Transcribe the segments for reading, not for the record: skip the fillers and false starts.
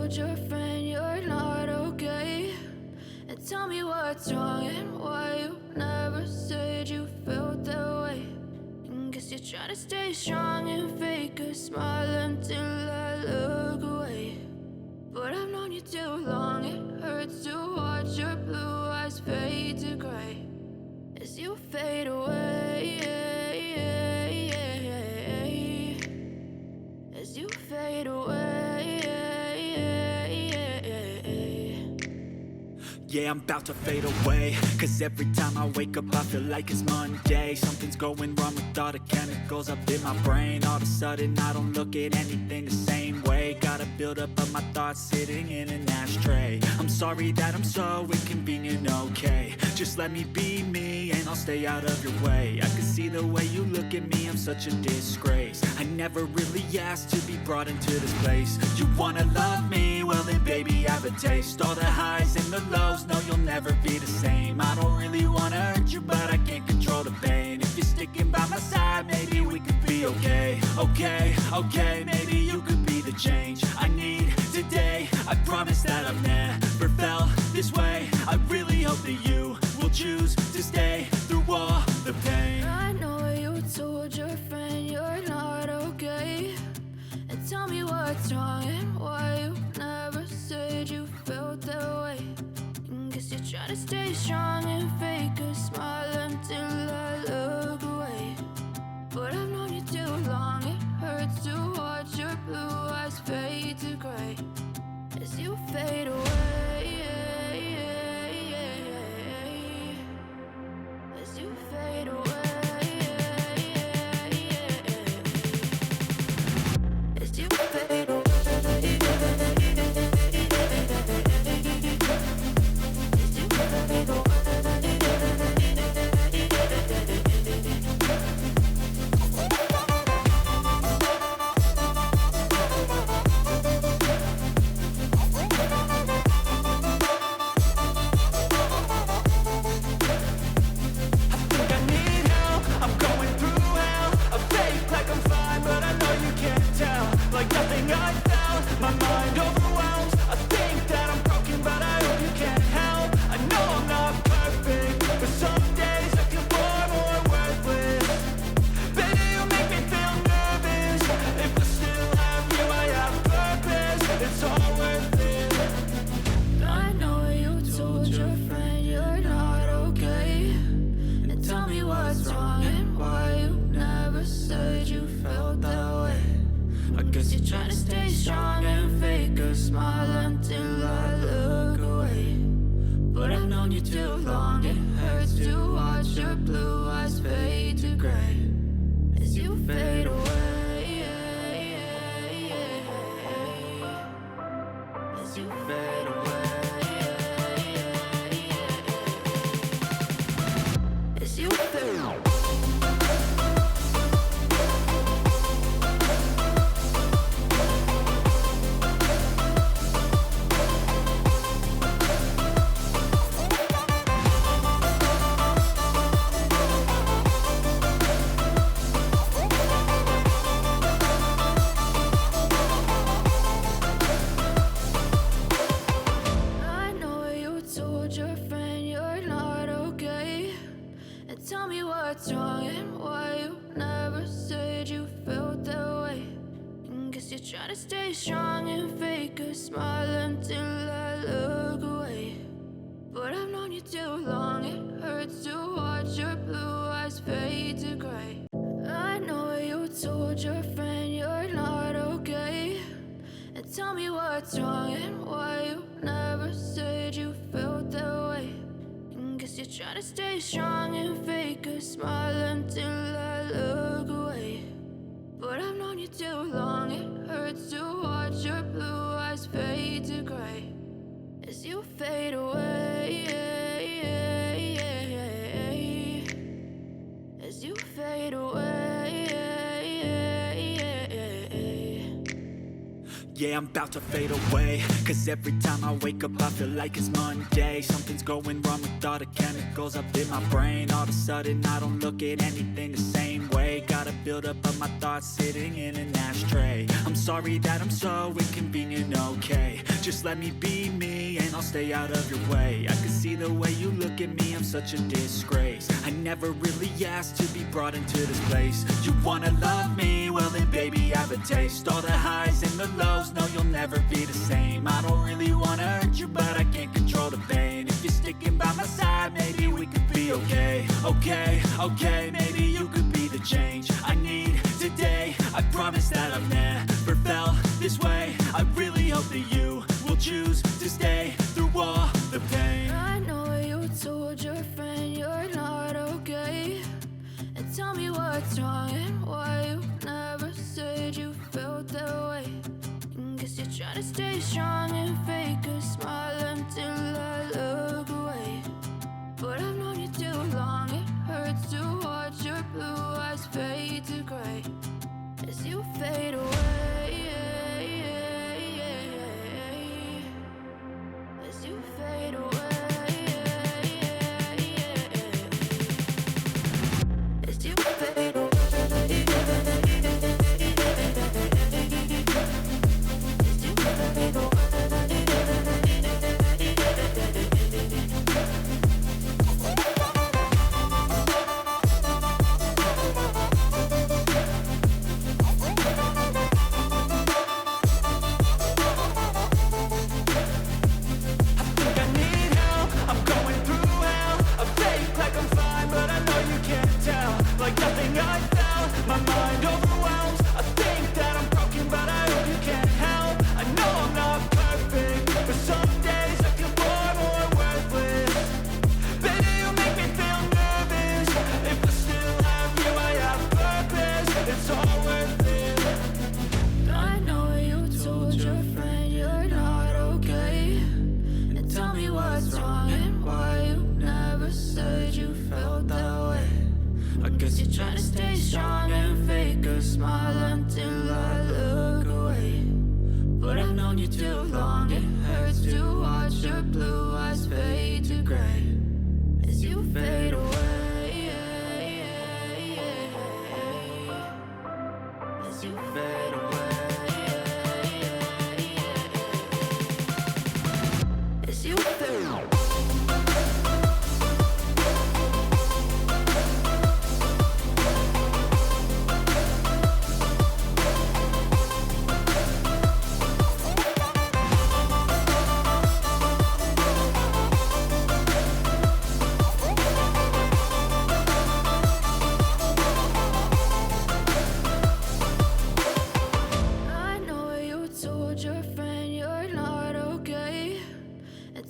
told your friend you're not okay? And tell me what's wrong and why you never said you felt that way. And guess you're trying to stay strong and fake a smile until I look away. But I've known you too long, it hurts to watch your blue eyes fade to gray as you fade away, as you fade away. Yeah, I'm about to fade away, cause every time I wake up I feel like it's Monday. Something's going wrong with all the chemicals up in my brain. All of a sudden I don't look at anything the same way. Gotta build up of my thoughts sitting in an ashtray. I'm sorry that I'm so inconvenient, okay? Just let me be me and I'll stay out of your way. I can see the way you look at me, I'm such a disgrace. I never really asked to be brought into this place. You wanna love me? Well then baby I have a taste. All the highs and the lows, no you'll never be the same. I don't really wanna hurt you but I can't control the pain. If you're sticking by my side maybe we could be okay. Okay, maybe you could be the change I need today. I promise that I've never felt this way. I really hope that you will choose to stay through all the pain. I know you told your friend you're not okay. And tell me what's wrong and why you never said you felt that way. And guess you're trying to stay strong and fake a smile until I look away. But I've known you too long, it hurts to watch your blue eyes fade to gray as you fade away, as you fade away, as you fade away. Trying to stay strong and fake a smile until I look away. But I've known you too long, it hurts to watch your blue eyes fade to gray as you fade away, as you fade away, as you fade away. Tell me what's wrong and why you never said you felt that way. And guess you're trying to stay strong and fake a smile until I look away. But I've known you too long, it hurts to watch your blue eyes fade to gray. I know you told your friend you're not okay. And tell me what's wrong and why you never said you felt that way. Guess you're trying to stay strong and fake a smile until I look away. But I've known you too long, it hurts to watch your blue eyes fade to gray as you fade away, as you fade away. Yeah, I'm about to fade away, cause every time I wake up I feel like it's Monday. Something's going wrong with all the chemicals up in my brain. All of a sudden I don't look at anything the same way. Gotta build buildup of my thoughts sitting in an ashtray. I'm sorry that I'm so inconvenient, okay? Just let me be me and I'll stay out of your way. I can see the way you look at me, I'm such a disgrace. I never really asked to be brought into this place. You wanna love me? Well then baby, have a taste. All the highs and the lows, no you'll never be the same. I don't really wanna hurt you, but I can't control the pain. If you're sticking by my side, maybe we could be okay. Okay, maybe you could be the change I need today. I promise that I've never felt this way. I really hope that you will choose to stay through all the pain. I know you told your friend you're not okay, and tell me what's wrong and why you never said you felt that way. And guess you're trying to stay strong and fake a smile until I look away. But I've known you too long, it hurts to watch your blue eyes fade to gray as you fade away. As you fade away. As you fade away. As you fade away. Like nothing I felt, my mind overwhelms. I think that I'm broken, but I hope you can't help. I know I'm not perfect, but some days I feel far more worthless. Baby, you make me feel nervous. If I still have you, I have purpose. It's all worth it. I know you told your friend you're not okay, and tell me what's wrong and why you never said you felt that way. I guess you're trying to stay strong and fake a smile until I look away. But I've known you too long, it hurts to watch your blue eyes fade to gray as you fade away. As you fade away. As you fade away.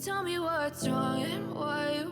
Tell me what's wrong and why you.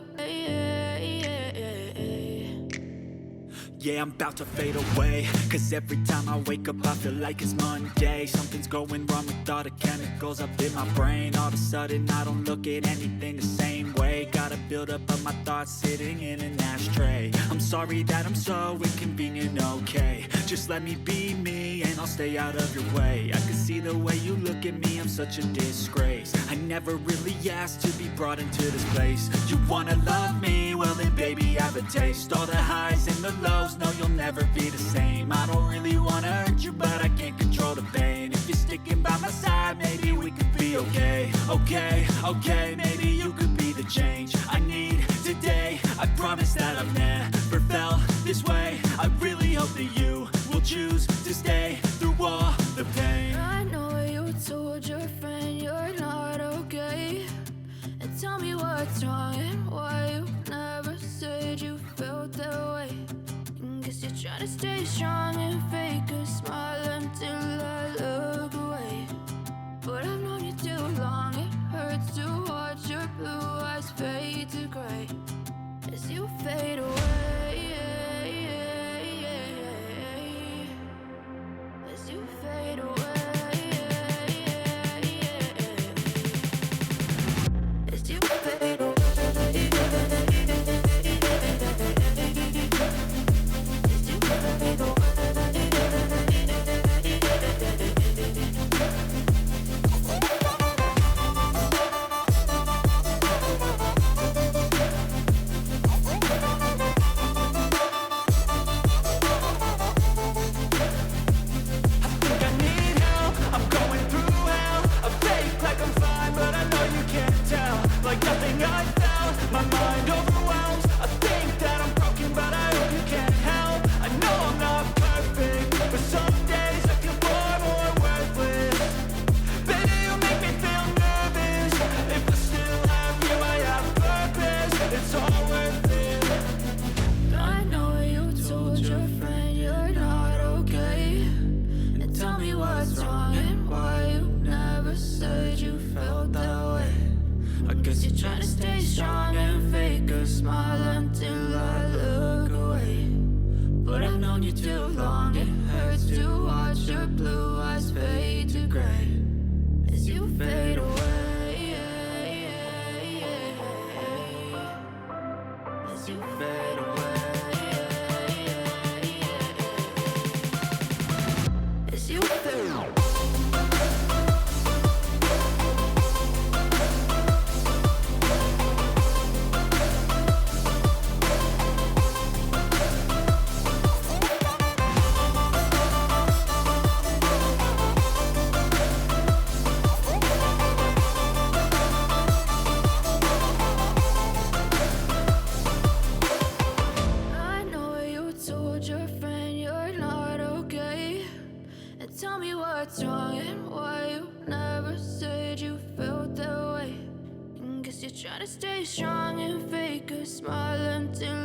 Yeah, I'm about to fade away, cause every time I wake up I feel like it's Monday. Something's going wrong with all the chemicals up in my brain. All of a sudden I don't look at anything the same way. Got a buildup of my thoughts sitting in an ashtray. I'm sorry that I'm so inconvenient, okay? Just let me be me and I'll stay out of your way. I can see the way you look at me, I'm such a disgrace. I never really asked to be brought into this place. You wanna love me? Well then baby, have a taste. All the highs and the lows, no you'll never be the same. I don't really wanna hurt you, but I can't control the pain. If you're sticking by my side, maybe we could be okay. Okay, maybe you could be the change I need today. I promise that I've never felt this way. I really hope that you will choose to stay through all the pain. I know you told your friend you're not okay, and tell me what's wrong and why you never said you felt that way. And guess you're trying to stay strong and fake a smile until I look away. But I've known you too long, it hurts to watch your blue eyes fade to gray as you fade away. As you fade away. As you fade away. As you fade away. your friend you're not okay, and tell me what's wrong and why you never said you felt that way. I guess you're trying to stay strong and fake a smile until I look away. But I've known you too long, it hurts to watch your blue eyes fade to gray as you fade away, as you fade away, as you fade away. Tell me what's wrong and why you never said you felt that way. And guess you're trying to stay strong and fake a smile until